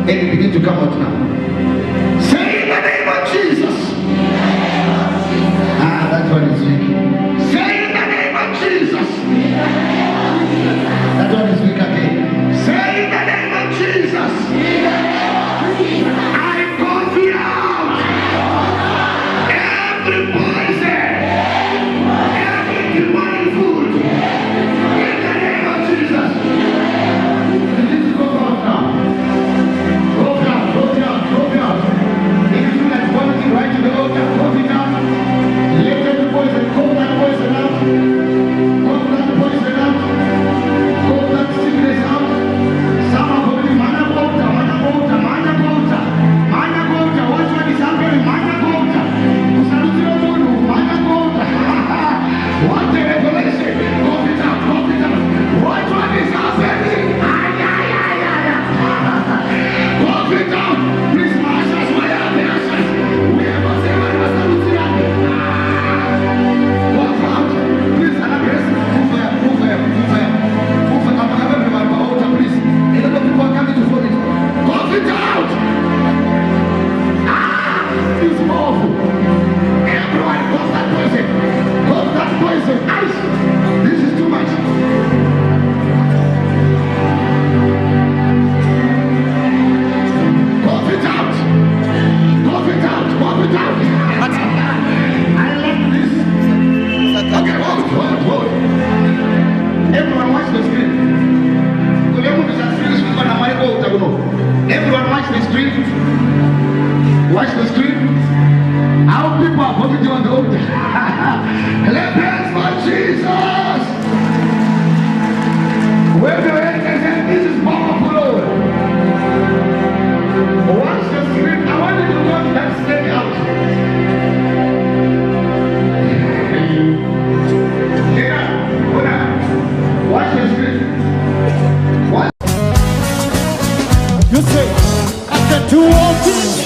And it begins to come out now. Say in the name of Jesus. Ah, that one is weak. Say in the name of Jesus. That one is weak again. Say in the name of Jesus. I call you out. Every poison, every demonic food. In the name of Jesus. This is going on now. Go down. If you feel like vomiting right to the altar, vomit out. Let every poison, call that poison out. Call that poison out. Call that sickness out. Some are vomiting, mana gota. Watch what is happening, mana gota. Usalutiro munu, mana gota. What the revelation. Cough it out. Watch what is happening. Cough it out. Please, Marshals, where are the ashes? We have not seen what was walk out. Please, Anabes, move here. I'm having my altar, please. A lot of people are coming to follow it. Cough it out. It's awful. Everyone, cough that poison. Ice. This is too much. Cough it out. I like this. Okay, hold. Everyone watch the screen. Everyone watch the screen. Watch the screen. How people are vomiting on the altar. Clap hands for Jesus. Wave your hands and say, this is powerful, Lord. Watch the screen. I want you to watch that snake out. Watch the screen. You say, I got to walk in.